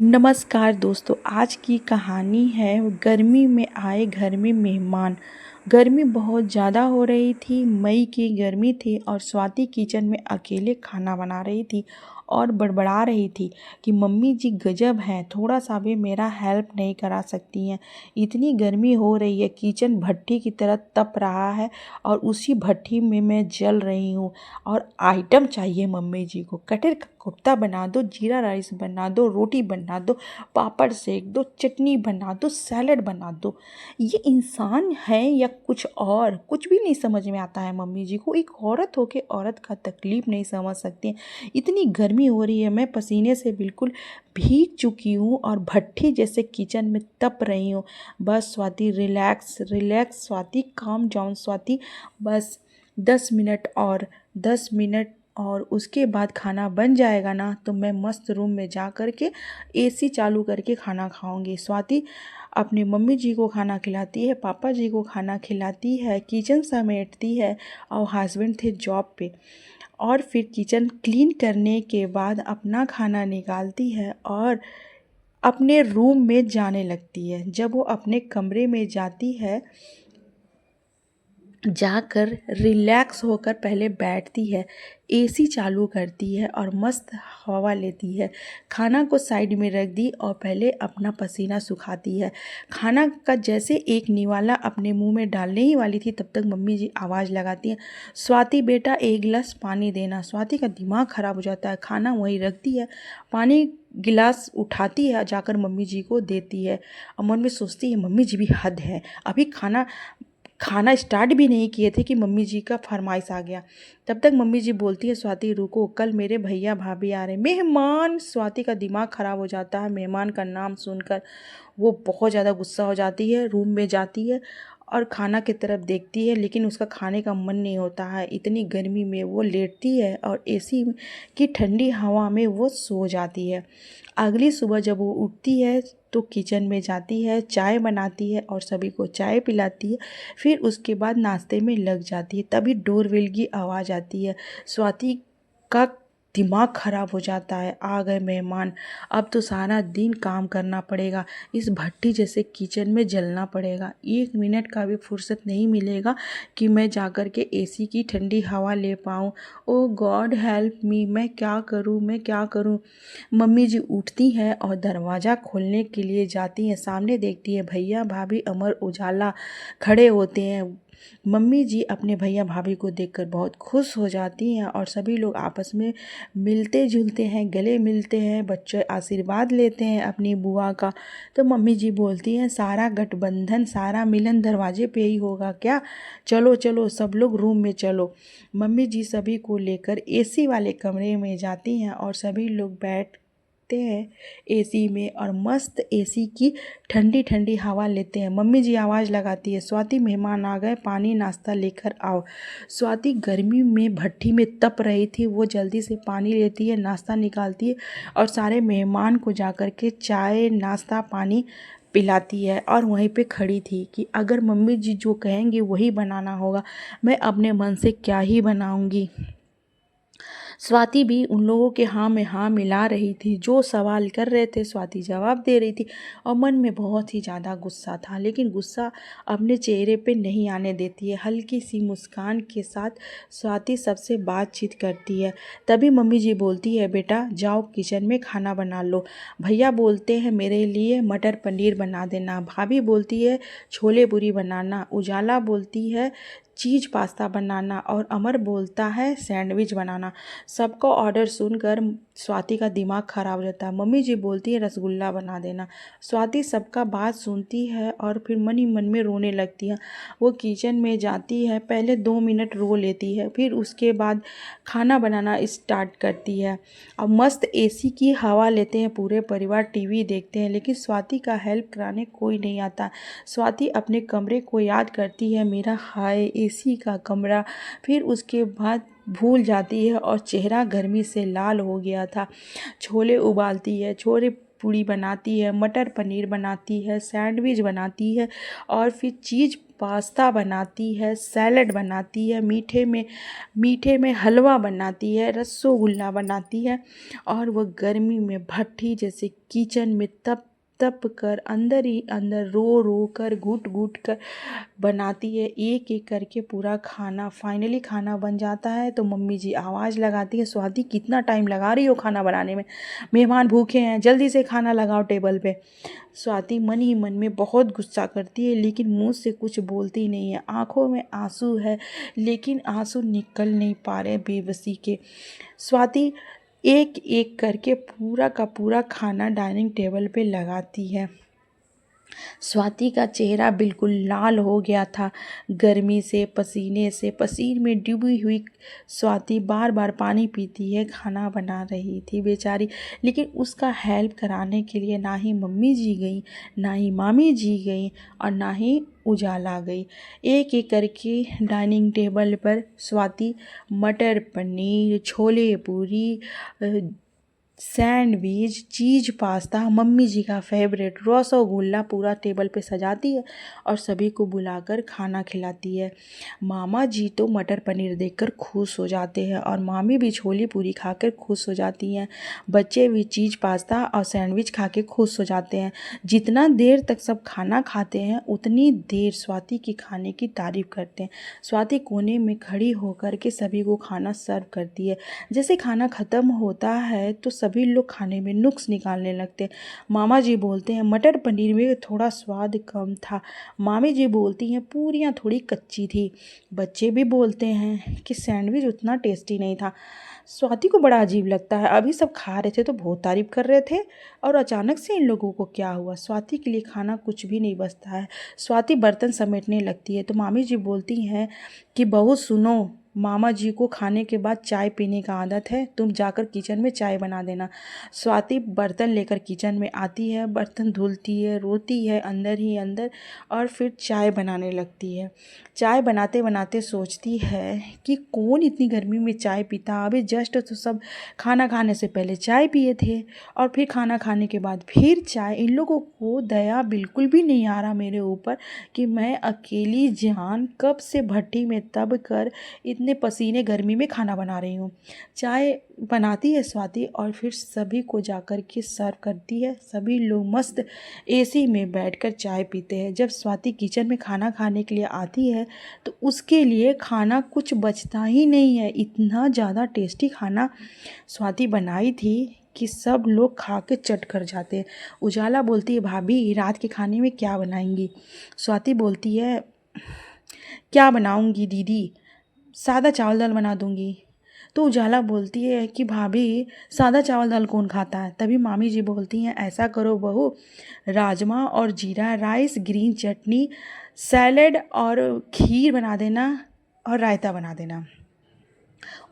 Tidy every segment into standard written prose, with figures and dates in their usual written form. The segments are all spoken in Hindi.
नमस्कार दोस्तों, आज की कहानी है गर्मी में आए घर में मेहमान। गर्मी बहुत ज़्यादा हो रही थी, मई की गर्मी थी और स्वाति किचन में अकेले खाना बना रही थी और बड़बड़ा रही थी कि मम्मी जी गजब हैं, थोड़ा सा भी मेरा हेल्प नहीं करा सकती हैं। इतनी गर्मी हो रही है, किचन भट्टी की तरह तप रहा है और उसी भट्टी में मैं जल रही हूँ। और आइटम चाहिए मम्मी जी को, कटहल का कोफ्ता बना दो, जीरा राइस बना दो, रोटी बना दो, पापड़ सेक दो, चटनी बना दो, सैलड बना दो। ये इंसान है या कुछ और, कुछ भी नहीं समझ में आता है मम्मी जी को। एक औरत होके औरत का तकलीफ नहीं समझ सकती हैं। इतनी गर्मी हो रही है, मैं पसीने से बिल्कुल भीग चुकी हूँ और भट्टी जैसे किचन में तप रही हूँ। बस Swati, relax relax Swati, calm down Swati. बस 10 मिनट और 10 मिनट और उसके बाद खाना बन जाएगा ना, तो मैं मस्त रूम में जा कर के एसी चालू करके खाना खाऊंगी। स्वाति अपनी मम्मी जी को खाना खिलाती है, पापा जी को खाना खिलाती है, किचन समेटती है और हस्बैंड थे जॉब पे। और फिर किचन क्लीन करने के बाद अपना खाना निकालती है और अपने रूम में जाने लगती है। जब वो अपने कमरे में जाती है, जाकर रिलैक्स होकर पहले बैठती है, एसी चालू करती है और मस्त हवा लेती है। खाना को साइड में रख दी और पहले अपना पसीना सुखाती है। खाना का जैसे एक निवाला अपने मुंह में डालने ही वाली थी, तब तक मम्मी जी आवाज़ लगाती हैं, स्वाति बेटा एक गिलास पानी देना। स्वाति का दिमाग ख़राब हो जाता है, खाना वहीं रखती है, पानी गिलास उठाती है, जाकर मम्मी जी को देती है और मन में सोचती है मम्मी जी भी हद है, अभी खाना खाना स्टार्ट भी नहीं किए थे कि मम्मी जी का फरमाइश आ गया। तब तक मम्मी जी बोलती है, स्वाति रुको, कल मेरे भैया भाभी आ रहे हैं, मेहमान। स्वाति का दिमाग ख़राब हो जाता है मेहमान का नाम सुनकर। वो बहुत ज़्यादा गुस्सा हो जाती है, रूम में जाती है और खाना की तरफ देखती है, लेकिन उसका खाने का मन नहीं होता है। इतनी गर्मी में वो लेटती है और एसी की ठंडी हवा में वो सो जाती है। अगली सुबह जब वो उठती है तो किचन में जाती है, चाय बनाती है और सभी को चाय पिलाती है। फिर उसके बाद नाश्ते में लग जाती है। तभी डोरबेल की आवाज़ आती है। स्वाति का दिमाग ख़राब हो जाता है, आ गए मेहमान, अब तो सारा दिन काम करना पड़ेगा, इस भट्टी जैसे किचन में जलना पड़ेगा। 1 मिनट का भी फुर्सत नहीं मिलेगा कि मैं जाकर के एसी की ठंडी हवा ले पाऊँ। ओ गॉड हेल्प मी, मैं क्या करूँ, मैं क्या करूँ। मम्मी जी उठती हैं और दरवाज़ा खोलने के लिए जाती हैं। सामने देखती है भैया भाभी अमर उजाला खड़े होते हैं। मम्मी जी अपने भैया भाभी को देखकर बहुत खुश हो जाती हैं और सभी लोग आपस में मिलते जुलते हैं, गले मिलते हैं, बच्चे आशीर्वाद लेते हैं अपनी बुआ का। तो मम्मी जी बोलती हैं, सारा गठबंधन, सारा मिलन दरवाजे पे ही होगा क्या, चलो चलो सब लोग रूम में चलो। मम्मी जी सभी को लेकर एसी वाले कमरे में जाती हैं और सभी लोग बैठते हैं एसी में और मस्त एसी की ठंडी ठंडी हवा लेते हैं। मम्मी जी आवाज़ लगाती है, स्वाति मेहमान आ गए, पानी नाश्ता लेकर आओ। स्वाति गर्मी में भट्टी में तप रही थी, वो जल्दी से पानी लेती है, नाश्ता निकालती है और सारे मेहमान को जाकर के चाय नाश्ता पानी पिलाती है। और वहीं पे खड़ी थी कि अगर मम्मी जी जो कहेंगी वही बनाना होगा, मैं अपने मन से क्या ही बनाऊंगी। स्वाति भी उन लोगों के हाँ में हाँ मिला रही थी, जो सवाल कर रहे थे स्वाति जवाब दे रही थी और मन में बहुत ही ज़्यादा गुस्सा था, लेकिन गुस्सा अपने चेहरे पे नहीं आने देती है। हल्की सी मुस्कान के साथ स्वाति सबसे बातचीत करती है। तभी मम्मी जी बोलती है, बेटा जाओ किचन में खाना बना लो। भैया बोलते हैं मेरे लिए मटर पनीर बना देना, भाभी बोलती है छोले पूरी बनाना, उजाला बोलती है चीज़ पास्ता बनाना और अमर बोलता है सैंडविच बनाना। सबका ऑर्डर सुनकर स्वाति का दिमाग ख़राब हो जाता है। मम्मी जी बोलती है रसगुल्ला बना देना। स्वाति सबका बात सुनती है और फिर मन ही मन में रोने लगती है। वो किचन में जाती है, पहले 2 मिनट रो लेती है, फिर उसके बाद खाना बनाना स्टार्ट करती है और मस्त एसी की हवा लेते हैं पूरे परिवार, टीवी देखते हैं, लेकिन स्वाति का हेल्प कराने कोई नहीं आता। स्वाति अपने कमरे को याद करती है, मेरा हाय एसी का कमरा, फिर उसके बाद भूल जाती है और चेहरा गर्मी से लाल हो गया था। छोले उबालती है, छोले पूड़ी बनाती है, मटर पनीर बनाती है, सैंडविच बनाती है और फिर चीज़ पास्ता बनाती है, सैलड बनाती है, मीठे में हलवा बनाती है, रसगुल्ला बनाती है। और वह गर्मी में भट्ठी जैसे किचन में तप तप कर अंदर ही अंदर रो रो कर घुट घुट कर बनाती है। एक एक करके पूरा खाना, फाइनली खाना बन जाता है तो मम्मी जी आवाज़ लगाती है, स्वाति कितना टाइम लगा रही हो खाना बनाने में, मेहमान भूखे हैं, जल्दी से खाना लगाओ टेबल पे। स्वाति मन ही मन में बहुत गुस्सा करती है लेकिन मुंह से कुछ बोलती नहीं है। आंखों में आंसू है लेकिन आंसू निकल नहीं पा रहे बेबसी के। स्वाति एक एक करके पूरा का पूरा खाना डाइनिंग टेबल पे लगाती है। स्वाति का चेहरा बिल्कुल लाल हो गया था गर्मी से, पसीने से। पसीने में डूबी हुई स्वाति बार बार पानी पीती है, खाना बना रही थी बेचारी। लेकिन उसका हेल्प कराने के लिए ना ही मम्मी जी गई, ना ही मामी जी गई और ना ही उजाला गई। एक एक करके डाइनिंग टेबल पर स्वाति मटर पनीर, छोले पूरी, सैंडविच, चीज़ पास्ता, मम्मी जी का फेवरेट रसगुल्ला पूरा टेबल पे सजाती है और सभी को बुलाकर खाना खिलाती है। मामा जी तो मटर पनीर देखकर खुश हो जाते हैं और मामी भी छोले पूरी खाकर खुश हो जाती हैं। बच्चे भी चीज़ पास्ता और सैंडविच खा के खुश हो जाते हैं। जितना देर तक सब खाना खाते हैं उतनी देर स्वाति की खाने की तारीफ करते हैं। स्वाति कोने में खड़ी होकर के सभी को खाना सर्व करती है। जैसे खाना ख़त्म होता है तो सभी लोग खाने में नुक्स निकालने लगते हैं। मामा जी बोलते हैं मटर पनीर में थोड़ा स्वाद कम था। मामी जी बोलती हैं पूरियाँ थोड़ी कच्ची थी। बच्चे भी बोलते हैं कि सैंडविच उतना टेस्टी नहीं था। स्वाति को बड़ा अजीब लगता है, अभी सब खा रहे थे तो बहुत तारीफ कर रहे थे और अचानक से इन लोगों को क्या हुआ। स्वाति के लिए खाना कुछ भी नहीं बचता है। स्वाति बर्तन समेटने लगती है तो मामी जी बोलती हैं कि बहू सुनो, मामा जी को खाने के बाद चाय पीने का आदत है, तुम जाकर किचन में चाय बना देना। स्वाति बर्तन लेकर किचन में आती है, बर्तन धुलती है, रोती है अंदर ही अंदर और फिर चाय बनाने लगती है। चाय बनाते बनाते सोचती है कि कौन इतनी गर्मी में चाय पीता, अभी जस्ट तो सब खाना खाने से पहले चाय पिए थे और फिर खाना खाने के बाद फिर चाय। इन लोगों को दया बिल्कुल भी नहीं आ रहा मेरे ऊपर कि मैं अकेली जान कब से भट्टी में तब कर इतने पसीने गर्मी में खाना बना रही हूँ। चाय बनाती है स्वाति और फिर सभी को जाकर के सर्व करती है। सभी लोग मस्त एसी में बैठकर चाय पीते हैं। जब स्वाति किचन में खाना खाने के लिए आती है तो उसके लिए खाना कुछ बचता ही नहीं है। इतना ज़्यादा टेस्टी खाना स्वाति बनाई थी कि सब लोग खा के चट कर जाते हैं। उजाला बोलती है भाभी रात के खाने में क्या बनाएंगी। स्वाति बोलती है क्या बनाऊंगी दीदी, सादा चावल दाल बना दूंगी। तो उजाला बोलती है कि भाभी सादा चावल दाल कौन खाता है। तभी मामी जी बोलती हैं ऐसा करो बहू, राजमा और जीरा राइस, ग्रीन चटनी, सैलेड और खीर बना देना और रायता बना देना।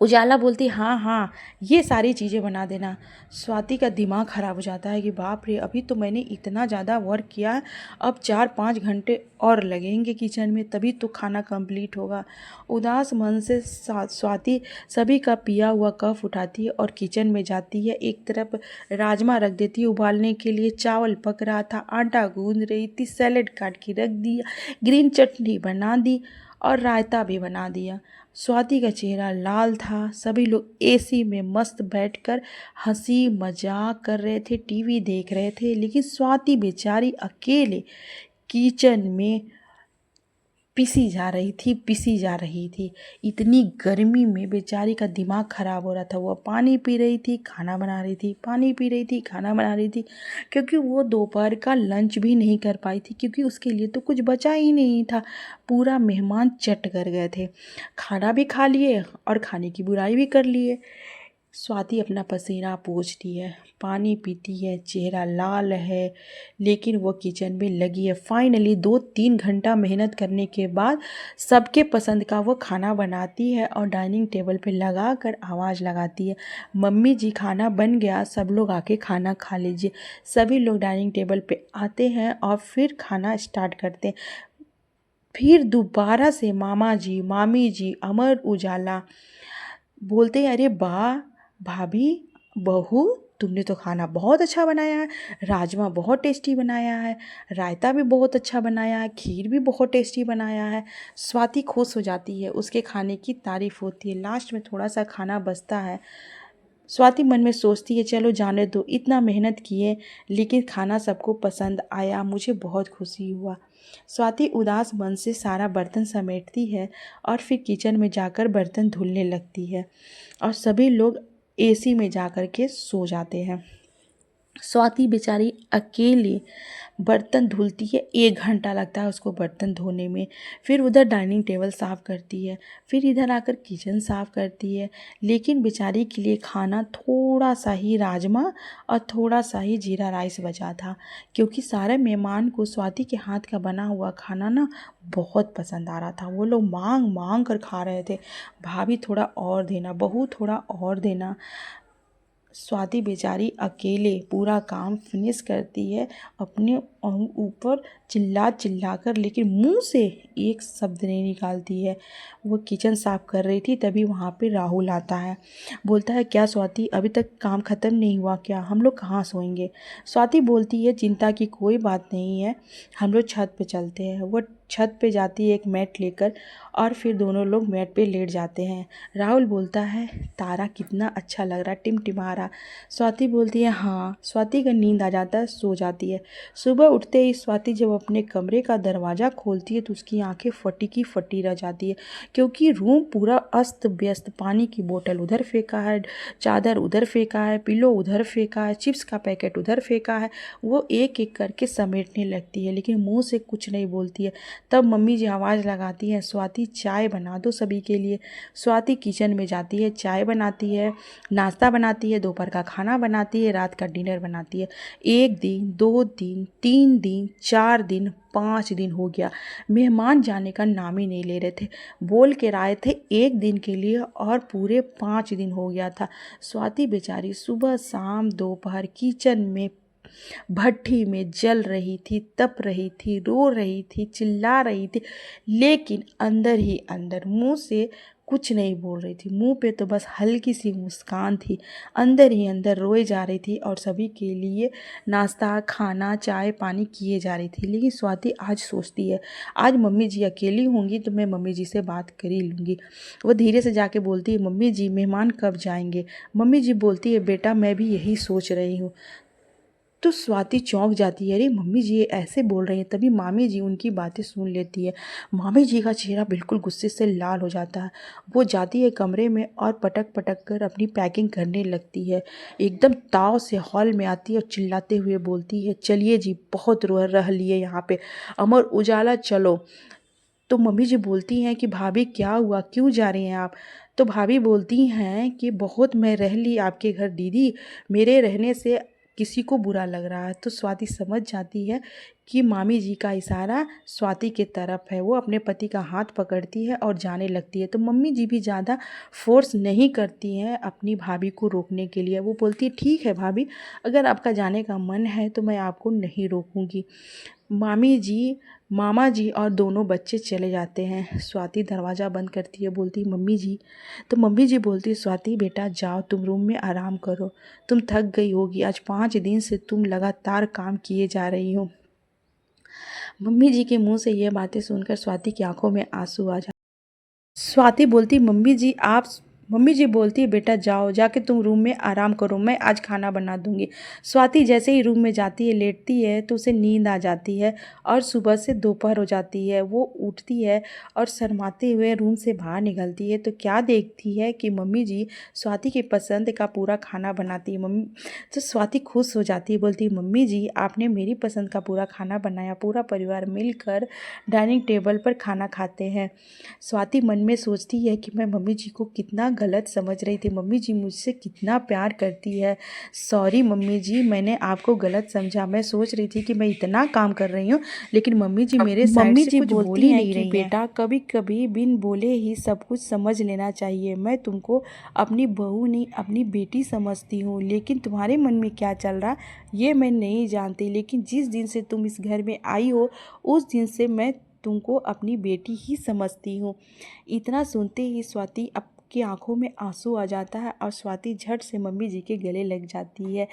उजाला बोलती हाँ हाँ ये सारी चीज़ें बना देना। स्वाति का दिमाग ख़राब हो जाता है कि बाप रे, अभी तो मैंने इतना ज़्यादा वर्क किया है, अब 4-5 घंटे और लगेंगे किचन में तभी तो खाना कंप्लीट होगा। उदास मन से स्वाति सभी का पिया हुआ कप उठाती है और किचन में जाती है। एक तरफ राजमा रख देती है उबालने के लिए, चावल पक रहा था, आटा गूंद रही थी, सैलेड काट के रख दिया, ग्रीन चटनी बना दी और रायता भी बना दिया। स्वाति का चेहरा लाल था। सभी लोग एसी में मस्त बैठकर हंसी मजाक कर रहे थे, टीवी देख रहे थे, लेकिन स्वाति बेचारी अकेले किचन में पिसी जा रही थी। इतनी गर्मी में बेचारी का दिमाग ख़राब हो रहा था। वो पानी पी रही थी, खाना बना रही थी, पानी पी रही थी, खाना बना रही थी, क्योंकि वो दोपहर का लंच भी नहीं कर पाई थी क्योंकि उसके लिए तो कुछ बचा ही नहीं था। पूरा मेहमान चट कर गए थे, खाना भी खा लिए और खाने की बुराई भी कर लिए। स्वाति अपना पसीना पोंछती है, पानी पीती है, चेहरा लाल है लेकिन वो किचन में लगी है। फाइनली 2-3 घंटा मेहनत करने के बाद सबके पसंद का वो खाना बनाती है और डाइनिंग टेबल पे लगा कर आवाज़ लगाती है मम्मी जी खाना बन गया, सब लोग आके खाना खा लीजिए। सभी लोग डाइनिंग टेबल पे आते हैं और फिर खाना स्टार्ट करते हैं। फिर दोबारा से मामा जी, मामी जी, अमर उजाला बोलते हैं अरे वाह भाभी, बहू तुमने तो खाना बहुत अच्छा बनाया है, राजमा बहुत टेस्टी बनाया है, रायता भी बहुत अच्छा बनाया है, खीर भी बहुत टेस्टी बनाया है। स्वाति खुश हो जाती है, उसके खाने की तारीफ होती है। लास्ट में थोड़ा सा खाना बचता है। स्वाति मन में सोचती है चलो जाने दो, इतना मेहनत किए लेकिन खाना सबको पसंद आया, मुझे बहुत खुशी हुआ। स्वाति उदास मन से सारा बर्तन समेटती है और फिर किचन में जाकर बर्तन धुलने लगती है और सभी लोग एसी में जाकर के सो जाते हैं। स्वाति बेचारी अकेली बर्तन धुलती है, 1 घंटा लगता है उसको बर्तन धोने में। फिर उधर डाइनिंग टेबल साफ़ करती है, फिर इधर आकर किचन साफ़ करती है। लेकिन बेचारी के लिए खाना थोड़ा सा ही राजमा और थोड़ा सा ही जीरा राइस बचा था, क्योंकि सारे मेहमान को स्वाति के हाथ का बना हुआ खाना ना बहुत पसंद आ रहा था। वो लोग मांग मांग कर खा रहे थे, भाभी थोड़ा और देना, बहू थोड़ा और देना। स्वाति बेचारी अकेले पूरा काम फिनिश करती है अपने ऊपर चिल्ला चिल्ला कर, लेकिन मुंह से एक शब्द नहीं निकालती है। वो किचन साफ कर रही थी, तभी वहाँ पे राहुल आता है। बोलता है क्या स्वाति, अभी तक काम ख़त्म नहीं हुआ क्या? हम लोग कहाँ सोएंगे? स्वाति बोलती है चिंता की कोई बात नहीं है, हम लोग छत पे चलते हैं। वो छत पे जाती है एक मैट लेकर और फिर दोनों लोग मैट पे लेट जाते हैं। राहुल बोलता है तारा कितना अच्छा लग रहा है, टिमटिमा रहा। स्वाति बोलती है हाँ। स्वाति का नींद आ जाता है, सो जाती है। सुबह उठते ही स्वाति जब अपने कमरे का दरवाज़ा खोलती है तो उसकी आंखें फटी की फटी रह जाती है, क्योंकि रूम पूरा अस्त व्यस्त। पानी की बोतल उधर फेंका है, चादर उधर फेंका है, पिलो उधर फेंका है, चिप्स का पैकेट उधर फेंका है। वो एक एक करके समेटने लगती है, लेकिन मुंह से कुछ नहीं बोलती है। तब मम्मी जी आवाज़ लगाती है स्वाति चाय बना दो सभी के लिए। स्वाति किचन में जाती है, चाय बनाती है, नाश्ता बनाती है, दोपहर का खाना बनाती है, रात का डिनर बनाती है। 1 दिन, 2 दिन, 3 दिन, 4 दिन, 5 दिन हो गया, मेहमान जाने का नाम ही नहीं ले रहे थे। बोल के आए थे 1 दिन के लिए और पूरे 5 दिन हो गया था। स्वाति बेचारी सुबह शाम दोपहर किचन में भट्ठी में जल रही थी, तप रही थी, रो रही थी, चिल्ला रही थी, लेकिन अंदर ही अंदर मुंह से कुछ नहीं बोल रही थी। मुंह पे तो बस हल्की सी मुस्कान थी, अंदर ही अंदर रोए जा रही थी और सभी के लिए नाश्ता खाना चाय पानी किए जा रही थी। लेकिन स्वाति आज सोचती है आज मम्मी जी अकेली होंगी तो मैं मम्मी जी से बात कर ही लूँगी। वो धीरे से जाके बोलती है मम्मी जी मेहमान कब जाएंगे? मम्मी जी बोलती है बेटा मैं भी यही सोच रही हूँ। तो स्वाति चौंक जाती है, अरे मम्मी जी ऐसे बोल रही हैं। तभी मामी जी उनकी बातें सुन लेती है। मामी जी का चेहरा बिल्कुल गुस्से से लाल हो जाता है। वो जाती है कमरे में और पटक पटक कर अपनी पैकिंग करने लगती है। एकदम ताव से हॉल में आती है और चिल्लाते हुए बोलती है चलिए जी बहुत रह लिए यहाँ पे, अमर उजाला चलो। तो मम्मी जी बोलती हैं कि भाभी क्या हुआ, क्यों जा रही हैं आप? तो भाभी बोलती हैं कि बहुत मैं रह ली आपके घर दीदी, मेरे रहने से किसी को बुरा लग रहा है। तो स्वाति समझ जाती है कि मामी जी का इशारा स्वाति के तरफ है। वो अपने पति का हाथ पकड़ती है और जाने लगती है। तो मम्मी जी भी ज़्यादा फोर्स नहीं करती हैं अपनी भाभी को रोकने के लिए। वो बोलती है ठीक है भाभी, अगर आपका जाने का मन है तो मैं आपको नहीं रोकूंगी। मामी जी मामा जी और दोनों बच्चे चले जाते हैं। स्वाति दरवाज़ा बंद करती है, बोलती मम्मी जी। तो मम्मी जी बोलती स्वाति बेटा जाओ तुम रूम में आराम करो, तुम थक गई होगी, आज 5 दिन से तुम लगातार काम किए जा रही हो। मम्मी जी के मुंह से ये बातें सुनकर स्वाति की आंखों में आंसू आ जाते। स्वाति बोलती मम्मी जी बोलती है बेटा जाओ जाके तुम रूम में आराम करो, मैं आज खाना बना दूंगी। स्वाति जैसे ही रूम में जाती है लेटती है तो उसे नींद आ जाती है और सुबह से दोपहर हो जाती है। वो उठती है और शर्माते हुए रूम से बाहर निकलती है तो क्या देखती है कि मम्मी जी स्वाति की पसंद का पूरा खाना बनाती है। मम्मी तो स्वाति खुश हो जाती है, बोलती है मम्मी जी आपने मेरी पसंद का पूरा खाना बनाया। पूरा परिवार मिलकर डाइनिंग टेबल पर खाना खाते हैं। स्वाति मन में सोचती है कि मैं मम्मी जी को कितना गलत समझ रही थी, मम्मी जी मुझसे कितना प्यार करती है। सॉरी मम्मी जी, मैंने आपको गलत समझा। मैं सोच रही थी कि मैं इतना काम कर रही हूँ लेकिन मम्मी जी मेरे साइड से कुछ बोल ही नहीं रही हैं। बेटा कभी कभी बिन बोले ही सब कुछ समझ लेना चाहिए। मैं तुमको अपनी बहू नहीं अपनी बेटी समझती हूँ, लेकिन तुम्हारे मन में क्या चल रहा ये मैं नहीं जानती। लेकिन जिस दिन से तुम इस घर में आई हो उस दिन से मैं तुमको अपनी बेटी ही समझती हूँ। इतना सुनते ही स्वाति अब की आंखों में आंसू आ जाता है और स्वाति झट से मम्मी जी के गले लग जाती है।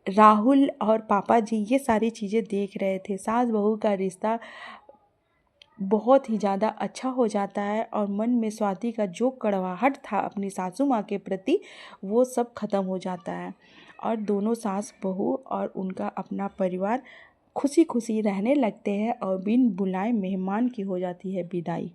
राहुल और पापा जी ये सारी चीज़ें देख रहे थे। सास बहू का रिश्ता बहुत ही ज़्यादा अच्छा हो जाता है और मन में स्वाति का जो कड़वाहट था अपनी सासू माँ के प्रति वो सब खत्म हो जाता है और दोनों सास बहू और उनका अपना परिवार खुशी खुशी रहने लगते हैं और बिन बुलाए मेहमान की हो जाती है विदाई।